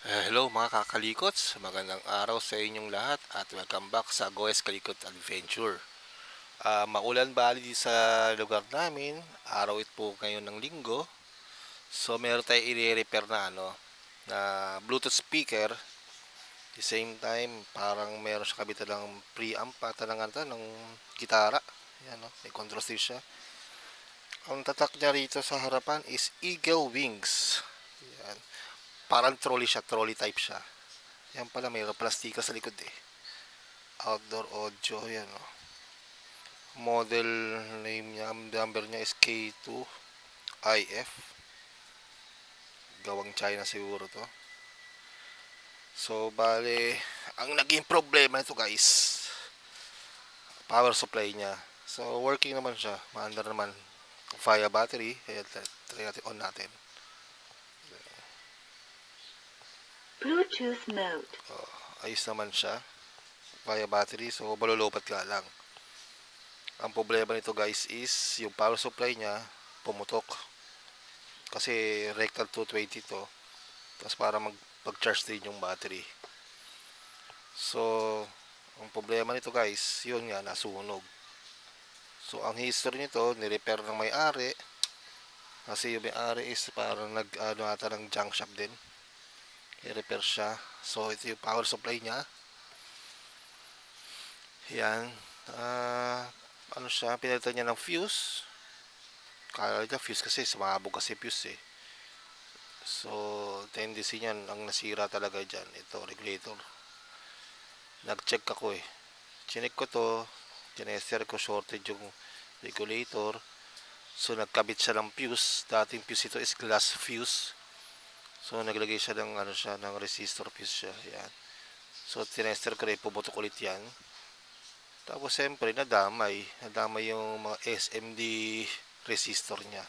Hello mga kakalikots, magandang araw sa inyong lahat at welcome back sa Goes Kalikot Adventure. Maulan bali sa lugar namin, araw ito po ngayon ng linggo. So meron tayo i-repair na na Bluetooth speaker. At the same time, parang meron siya kabitan ng preamp ata ng gitara. Yan, no? May control siya. Ang tatak niya rito sa harapan is Eagle Wings. Yan. Parang trolley siya, trolley type siya. Yan pala, may plastika sa likod eh. Outdoor audio, yan o. Model name niya, number niya is K2IF. Gawang China siguro to. So, bale, ang naging problema nito guys, power supply niya. So, working naman siya. Maandar naman. Via battery. Ayan, try natin on natin. Bluetooth mode. Ayos naman siya. Via battery. So, malulupat ka lang. Ang problema nito guys is yung power supply niya pumutok. Kasi rectal 220 to. Tapos para mag-charge din yung battery. So, ang problema nito guys, yun nga, nasunog. So, ang history nito, nirepair ng may-ari. Kasi yung may-ari is parang nag-ano ata ng junk shop din. I-repair siya. So, ito yung power supply niya. Yan. Ano siya, pinalitan niya ng fuse. Kala niya fuse kasi, sumabog kasi fuse eh. So, tendency niyan, ang nasira talaga dyan, ito, regulator. Nag-check ako eh. Chinek ko to, tinester ko, shorted yung regulator. So, nagkabit siya ng fuse. Dating fuse ito is glass fuse. So, naglagay siya ng, ng resistor fuse siya. Yan. So, tinester ko rin, pumutok ulit yan. Tapos, siyempre, nadamay. Nadamay yung mga SMD resistor niya.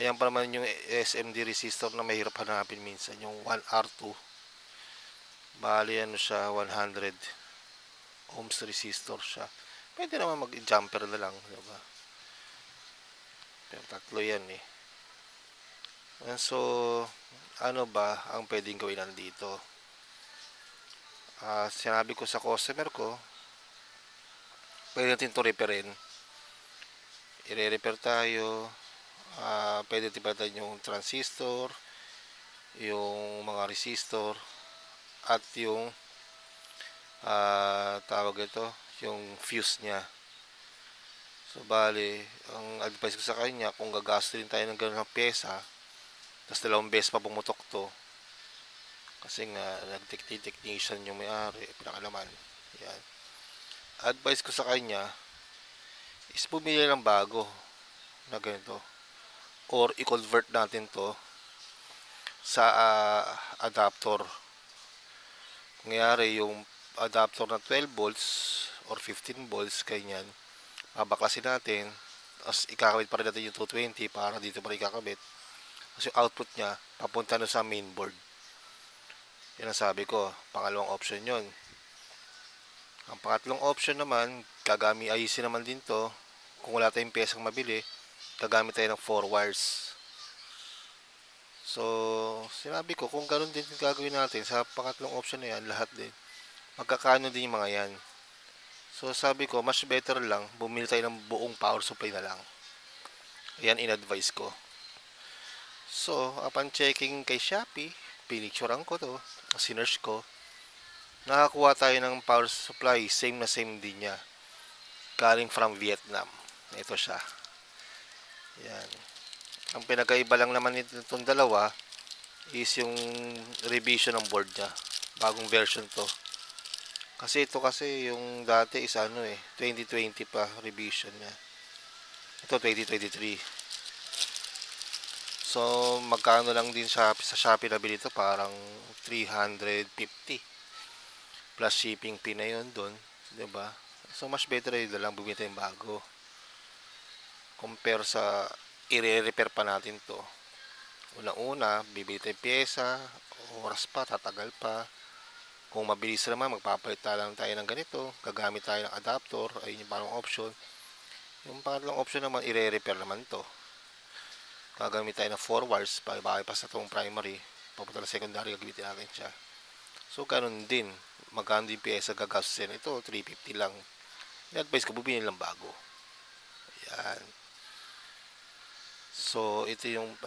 Ayan pa naman yung SMD resistor na mahirap hanapin minsan. Yung 1R2. Bali, siya, 100 ohms resistor siya. Pwede naman mag-jumper na lang, diba? Pero tatlo yan eh. And so, ano ba ang pwedeng gawin nandito? Sinabi ko sa customer ko, pwede natin ito repairin. I-repair tayo. Pwede natin yung transistor, yung mga resistor, at yung tawag ito, yung fuse niya. So, bali, ang advice ko sa kanya, kung gagastos tayo ng ganun ng pyesa, tapos 2 beses pa pumutok to, kasi nga, nag-technician yung may-ari, pinakalaman. Yan. Advice ko sa kanya, is bumili ng bago, na ganito. Or, i-convert natin to sa adapter. Nangyari yung adapter na 12 volts or 15 volts, ganyan, babaklasin natin, tapos ikakabit pa rin natin yung 220 para dito pa rin ikakabit. Kasi yung output niya, papunta na sa mainboard. Yan ang sabi ko, pangalawang option yon. Ang pangatlong option naman, ayusin naman din to. Kung wala tayong pesang mabili, gagamit tayo ng 4 wires. So, sinabi ko, kung ganun din gagawin natin, sa pangatlong option na yan, lahat din, magkakano din yung mga yan. So, sabi ko, mas better lang, bumili tayo ng buong power supply na lang. Yan in-advise ko. So, upon checking kay Shopee, pinicturean ko to, sinerge ko, nakakuha tayo ng power supply, same na same din niya. Galing from Vietnam. Ito siya. Yan. Ang pinakaiba lang naman nitong dalawa is yung revision ng board niya. Bagong version to. Kasi ito kasi yung dati is 2020 pa revision niya. Ito 2023. So, magkano lang din sa Shopee nabili ito? Parang 350 plus shipping fee na yun doon, 'di ba? So, mas better yun lang bumili tayong bago compare sa i-repair pa natin to. Una-una, bibili tayong pyesa, oras pa, tatagal pa. Kung mabilis naman, magpapalit lang tayo ng ganito, gagamit tayo ng adapter, ayun yung parang option. Yung pangatlong option naman, i-repair naman to. Gagamit tayo ng 4 wires, bypass na itong primary. papunta na secondary, gagamitin natin siya. So, ganun din. Magkano din pyesa gagastusin? Ito, 350 lang. I-advise ko, bumili lang bago. Yan. So, ito yung,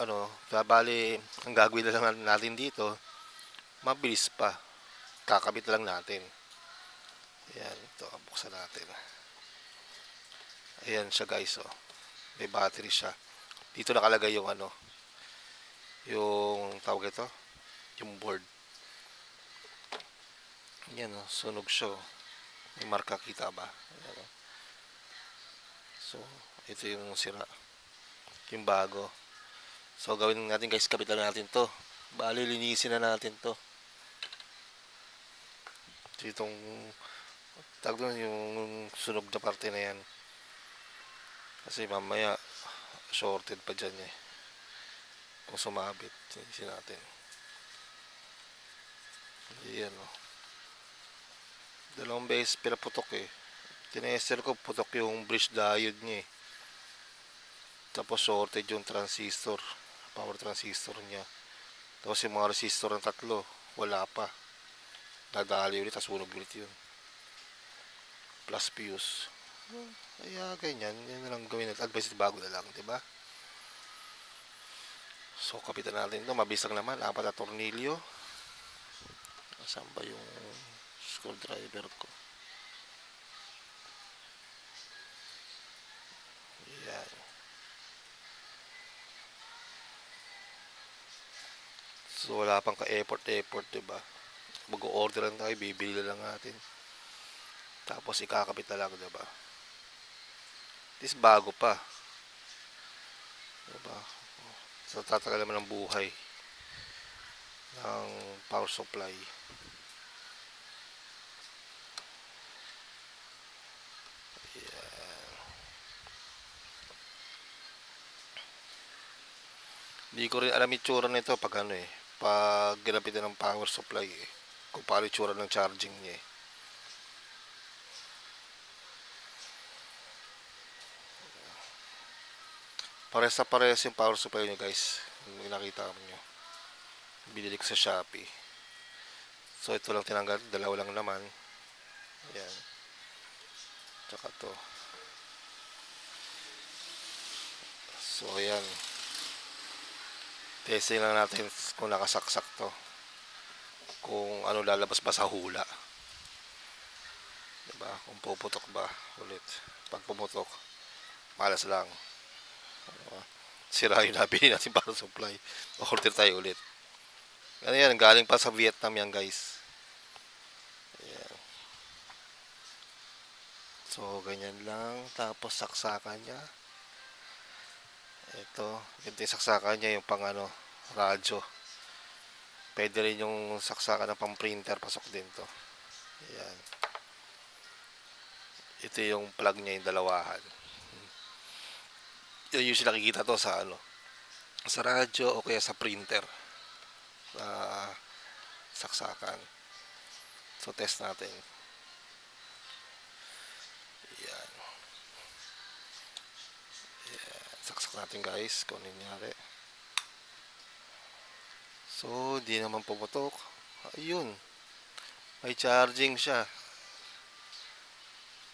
bali, ang gagawin na lang natin dito, mabilis pa. Kakabit lang natin. Ayan, ito, buksan natin. Ayan siya guys, oh. May battery siya. Dito nakalagay yung yung tawag ito, yung board. Yan, oh, sunog siya, oh. May marka, kita ba? Ayan, oh. So, ito yung sira. Yung bago. So, gawin natin guys, kapitan natin to. Bali, linisin na natin to. Itong tawag doon, yung sunog na parte na yan. Kasi mamaya, shorted pa dyan eh. Kung sumabit, linisin natin. Ayan, oh. Dalawang beses pinaputok eh. Tinester ko, putok yung bridge diode niya eh. Tapos shorted yung transistor, power transistor niya. Tapos yung mga resistor ng tatlo, wala pa. Dadali ulit, tapos sunog ulit yun. Plus fuse. Kaya ganyan, yan na lang gawin natin. Advice bago na lang, diba? So, kapitan natin ito. Mabilis lang naman, 4 na tornilyo. Saan ba yung screwdriver ko? Yan. So, wala pang ka-effort, diba? Mag-order lang tayo, bibili lang natin. Tapos, ikakabit na lang, diba? This bago pa. Diba? So, tatagal naman ang buhay ng power supply. Yan. Hindi ko rin alam itsura nito pag pag ginapitan ng power supply eh. Kung paano itsura ng charging niya eh. Pares na pares yung power supply nyo guys. Yung nakita nyo. Binili ko sa Shopee. So ito lang tinanggal. Dalawa lang naman. Ayan. Tsaka to. So ayan. Testing lang natin kung nakasaksak to. Kung ano lalabas ba sa hula. Diba? Kung puputok ba ulit. Pag pumutok, malas lang. Diba? Sira yung nabili natin para supply. Order tayo ulit. Ano yan, galing pa sa Vietnam yan guys. Ayan. So, ganyan lang. Tapos, saksakan niya. Ito, yung saksakan niya yung pang radyo. Pwede rin yung saksakan ng pang printer, pasok din to. Ayan. Ito yung plug niya, yung dalawahan. Yung usually nakikita to sa sa radyo o kaya sa printer. Saksakan. So, test natin. Ayan. Saksak natin guys kung ano nangyari. So, di naman pumutok. Ayun. May charging siya.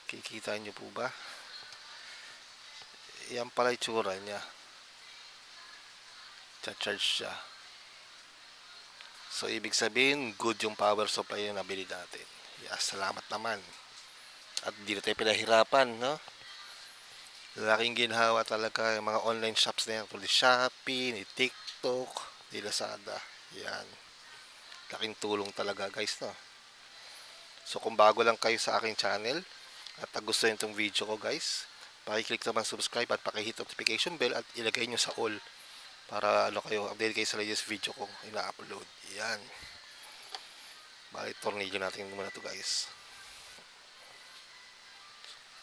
Kikita nyo po ba? Yan pala itsura niya. Charge siya. So, ibig sabihin, good yung power supply na nabili natin. Yes, salamat naman. At di na tayo pinahirapan, no? Laking ginhawa talaga yung mga online shops na yan. Tulad Shopee, ni TikTok, ni Lazada. Yan. Laking tulong talaga guys, no? So kung bago lang kayo sa aking channel at gusto nyo itong video ko guys, pakiclick naman subscribe at pakihit notification bell at ilagay nyo sa all para kayo, update kayo sa latest video ko ina-upload. Yan. Balik tornilyo natin muna to guys.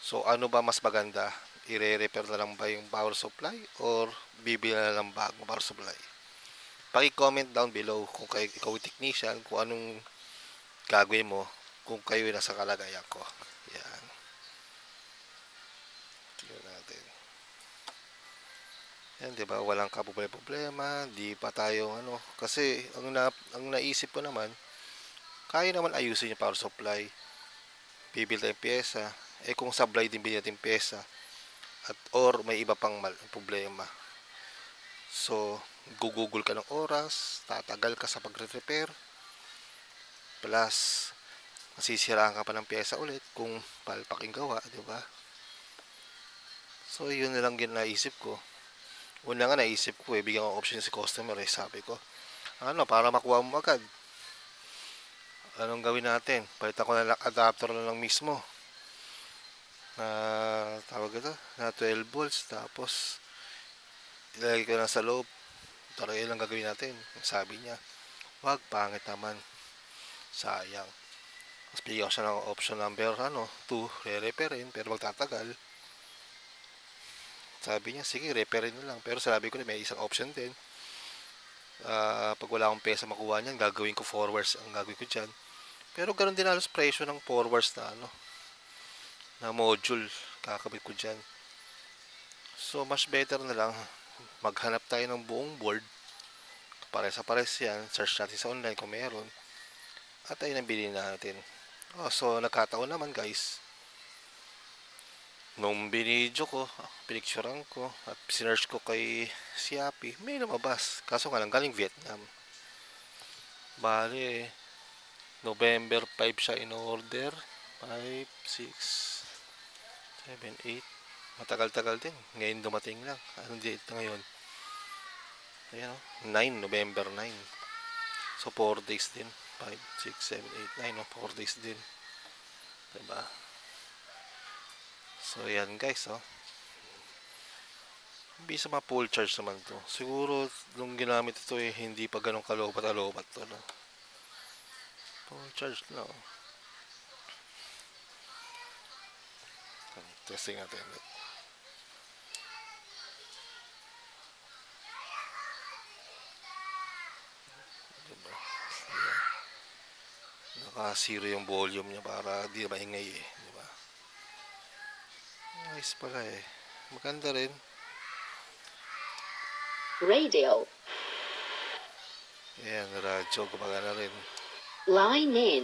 So ano ba mas maganda? I-repair na lang ba yung power supply or bibili na lang bagong power supply? Paki-comment down below kung ikaw yung technician, kung anong gagawin mo kung kayo nasa kalagayan ko. Yan. Tingnan natin. Yan, 'di ba? Walang kaproblema, di pa tayo ano, kasi ang naisip ko naman, kaya naman ayusin yung power supply. Bibili tayong pyesa. Eh kung sablay din bilhin natin pyesa at or may iba pang problema. So, gugugol ka ng oras, tatagal ka sa pagre-repair, plus masisiraan ka pa ng pyesa ulit kung palpaking gawa, 'di ba? So, yun na lang din naisip ko. Una nga naisip ko bigyan ko option si customer sabi ko, ano, para makuha mo agad. Anong gawin natin? Palitan ko na lang adapter na lang mismo. Na tawag ito, na 12 volts tapos ilalagay ko na sa loob. Talaga lang gagawin natin. Sabi niya, wag, pangit naman. Sayang. Tapos bigyan ko siya ng option number 2, re-repairin pero magtatagal. Sabi niya, sige, repairin na lang. Pero sabi ko na may isang option din. Pag wala akong pesa makuha niyan, gagawin ko forwards ang gagawin ko dyan. Pero ganun din halos presyo ng forwards na na module kakabit ko dyan. So, much better na lang maghanap tayo ng buong board. Pares sa pares yan. Search natin sa online kung meron. At ayun ang bilhin natin. So, nagkataon naman guys. Nung binidyo ko, pinicturean ko, at sinearch ko kay Shopee, may lumabas. Kaso nga lang, galing Vietnam. Bale, November 5 siya in order. 5, 6, 7, 8. Matagal-tagal din. Ngayon dumating lang. Anong date na ngayon? Ayan 9, November 9. So, 4 days din. 5, 6, 7, 8, 9. 4 days din. Diba? So, ayan guys, Bisa ma full charge naman to. Siguro, nung ginamit ito hindi pa ganun kalobat-alobat to, no? Full charge na, Testing natin ulit. Diba? Diba? Naka-zero yung volume niya para di maingay Diba? Nice pala Maganda rin. Radio. Ayan, radyo. Gumagana rin. Line in.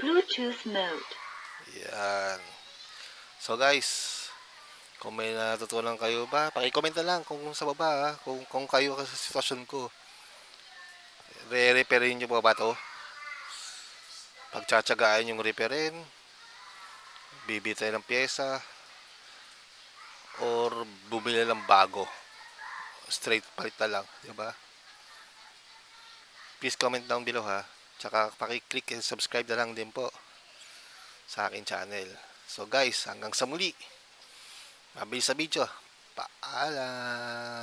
Bluetooth mode. Ayan. So guys, kung may natutunan kayo ba, paki-comment na lang kung sa baba kung kayo sa sitwasyon ko. Re-repairin nyo ba to? Pagtsatsagaan yung repairin, bibili tayo ng pyesa, or bumili lang bago. Straight palit na lang, di ba? Please comment down below Tsaka paki-click and subscribe na lang din po sa akin channel. So guys, hanggang sa muli. Mabilis sa video. Paalam.